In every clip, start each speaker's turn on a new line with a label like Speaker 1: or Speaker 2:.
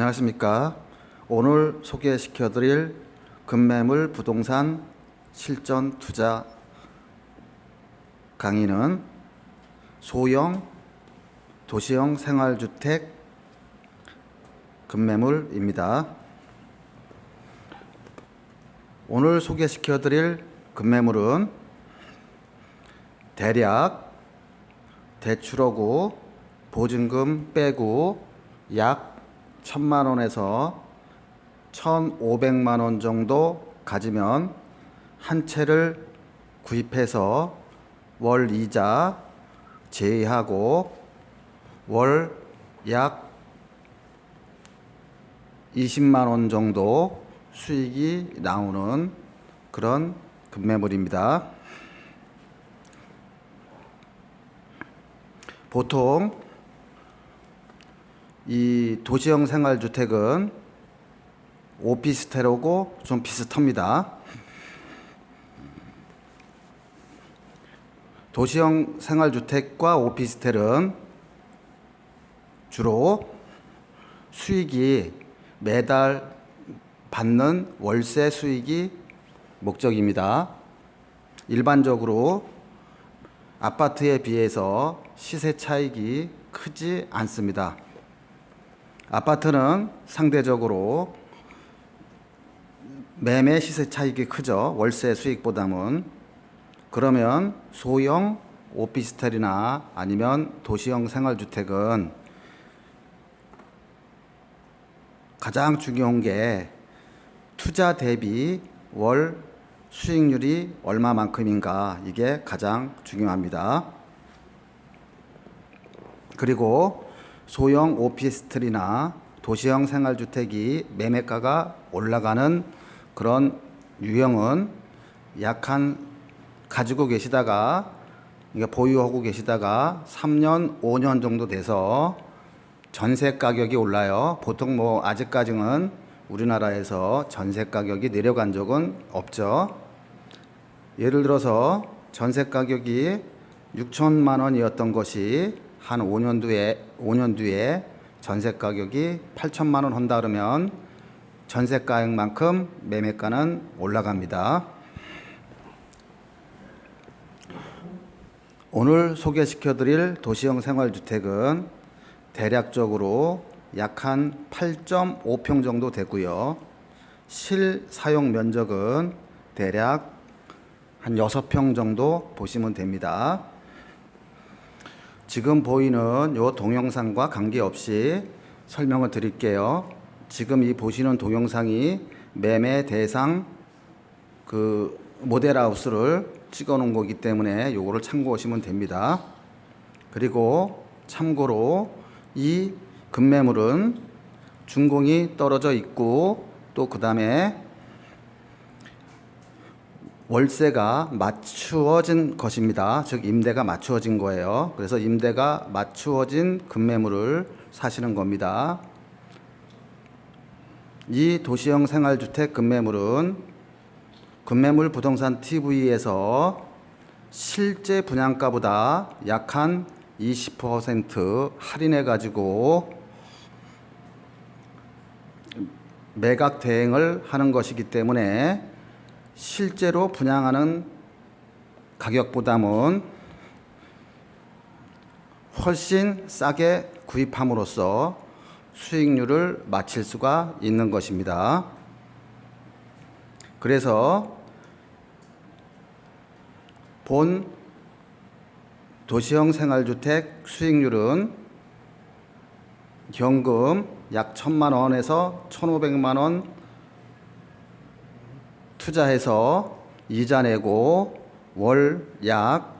Speaker 1: 안녕하십니까. 오늘 소개시켜 드릴 급매물 부동산 실전 투자 강의는 소형 도시형 생활주택 급매물입니다. 오늘 소개시켜 드릴 급매물은 대략 대출하고 보증금 빼고 약 1,000만원에서 1,500만원 정도 가지면 한 채를 구입해서 월 이자 제외하고 월 약 20만원 정도 수익이 나오는 그런 급매물입니다. 보통 이 도시형 생활주택은 오피스텔하고 좀 비슷합니다. 도시형 생활주택과 오피스텔은 주로 수익이 매달 받는 월세 수익이 목적입니다. 일반적으로 아파트에 비해서 시세 차익이 크지 않습니다. 아파트는 상대적으로 매매 시세 차익이 크죠. 월세 수익보다는. 그러면 소형 오피스텔이나 아니면 도시형 생활주택은 가장 중요한 게 투자 대비 월 수익률이 얼마만큼인가, 이게 가장 중요합니다. 그리고 소형 오피스텔이나 도시형 생활주택이 매매가가 올라가는 그런 유형은 약 가지고 계시다가 보유하고 계시다가 3년, 5년 정도 돼서 전세 가격이 올라요. 보통 아직까지는 우리나라에서 전세 가격이 내려간 적은 없죠. 예를 들어서 전세 가격이 6천만 원이었던 것이 한 5년 뒤에 전세 가격이 8천만 원 한다 그러면 전세 가격만큼 매매가는 올라갑니다. 오늘 소개시켜 드릴 도시형 생활주택은 대략적으로 약 한 8.5평 정도 되고요. 실사용 면적은 대략 한 6평 정도 보시면 됩니다. 지금 보이는 이 동영상과 관계없이 설명을 드릴게요. 지금 이 보시는 동영상이 매매 대상 모델하우스를 찍어 놓은 거기 때문에 요거를 참고하시면 됩니다. 그리고 참고로 이 급매물은 준공이 떨어져 있고 또 그 다음에 월세가 맞추어진 것입니다. 즉 임대가 맞추어진 거예요. 그래서 임대가 맞추어진 급매물을 사시는 겁니다. 이 도시형 생활주택 급매물은 급매물 부동산 TV에서 실제 분양가보다 약 한 20% 할인해 가지고 매각 대행을 하는 것이기 때문에 실제로 분양하는 가격보다는 훨씬 싸게 구입함으로써 수익률을 맞출 수가 있는 것입니다. 그래서 본 도시형 생활주택 수익률은 현금 약 1,000만 원에서 1,500만 원 투자해서 이자 내고 월 약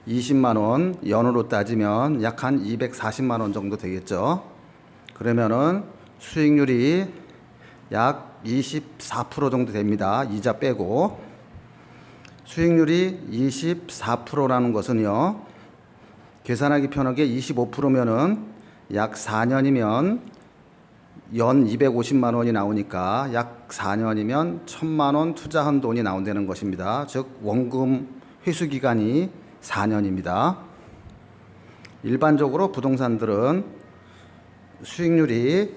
Speaker 1: 20만 원, 연으로 따지면 약 한 240만 원 정도 되겠죠. 그러면은 수익률이 약 24% 정도 됩니다. 이자 빼고. 수익률이 24%라는 것은요, 계산하기 편하게 25%면은 약 4년이면 연 250만 원이 나오니까 약 4년이면 1,000만 원 투자한 돈이 나온다는 것입니다. 즉 원금 회수 기간이 4년입니다. 일반적으로 부동산들은 수익률이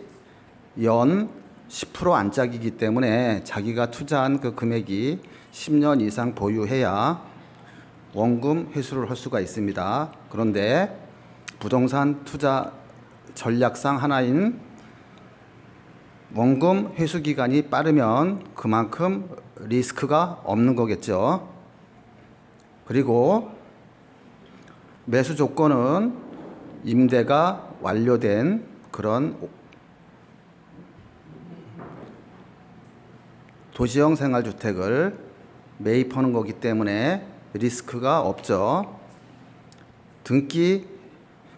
Speaker 1: 연 10% 안짝이기 때문에 자기가 투자한 그 금액이 10년 이상 보유해야 원금 회수를 할 수가 있습니다. 그런데 부동산 투자 전략상 하나인 원금 회수 기간이 빠르면 그만큼 리스크가 없는 거겠죠. 그리고 매수 조건은 임대가 완료된 그런 도시형 생활주택을 매입하는 거기 때문에 리스크가 없죠. 등기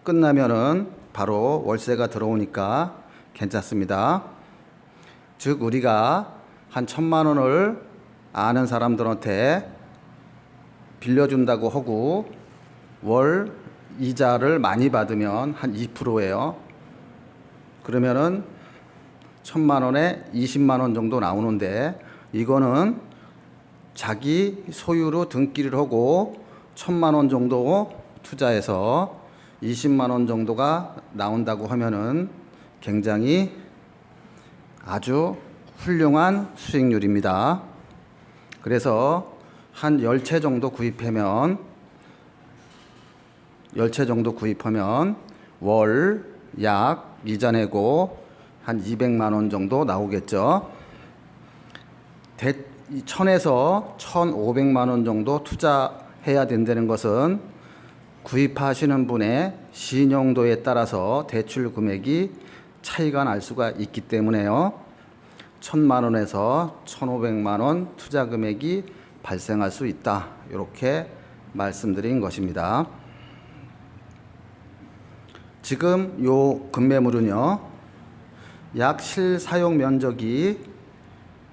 Speaker 1: 끝나면은 바로 월세가 들어오니까 괜찮습니다. 즉 우리가 한 1,000만 원을 아는 사람들한테 빌려준다고 하고 월 이자를 많이 받으면 한 2%예요. 그러면은 1,000만 원에 20만 원 정도 나오는데 이거는 자기 소유로 등기를 하고 1,000만 원 정도 투자해서 20만 원 정도가 나온다고 하면은 굉장히 아주 훌륭한 수익률입니다. 그래서 한 10채 정도 구입하면 월 약 이자 내고 한 200만 원 정도 나오겠죠. 1,000에서 1,500만 원 정도 투자해야 된다는 것은 구입하시는 분의 신용도에 따라서 대출 금액이 차이가 날 수가 있기 때문에요. 1,000만 원에서 1,500만 원 투자 금액이 발생할 수 있다. 이렇게 말씀드린 것입니다. 지금 요 급매물은요. 약 실사용 면적이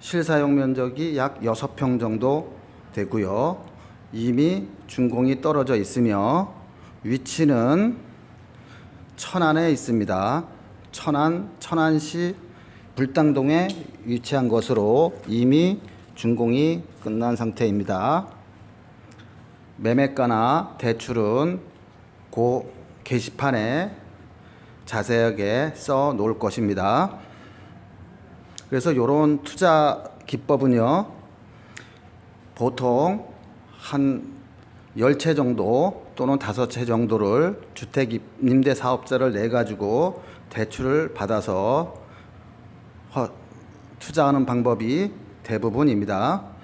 Speaker 1: 약 6평 정도 되고요. 이미 준공이 떨어져 있으며 위치는 천안에 있습니다. 천안시 불당동에 위치한 것으로 이미 준공이 끝난 상태입니다. 매매가나 대출은 그 게시판에 자세하게 써 놓을 것입니다. 그래서 이런 투자 기법은요, 보통 한 10채 정도 또는 5채 정도를 주택 임대 사업자를 내 가지고 대출을 받아서 투자하는 방법이 대부분입니다.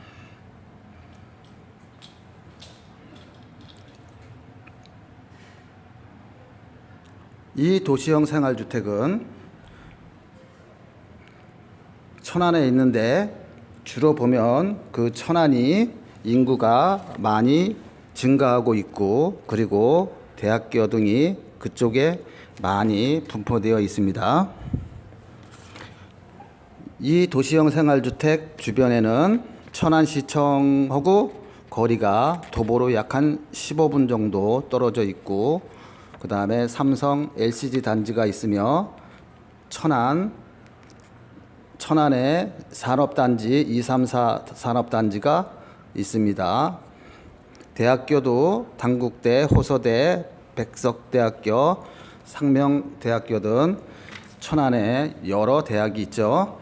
Speaker 1: 이 도시형 생활주택은 천안에 있는데 주로 보면 그 천안이 인구가 많이 증가하고 있고 그리고 대학교 등이 그쪽에 많이 분포되어 있습니다. 이 도시형 생활주택 주변에는 천안시청하고 거리가 도보로 약 한 15분 정도 떨어져 있고 그 다음에 삼성 LCG 단지가 있으며 천안에 산업단지 2, 3, 4 산업단지가 있습니다. 대학교도 단국대, 호서대, 백석대학교, 상명대학교 등 천안에 여러 대학이 있죠.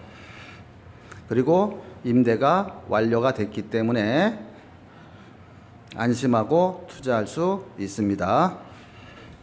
Speaker 1: 그리고 임대가 완료가 됐기 때문에 안심하고 투자할 수 있습니다.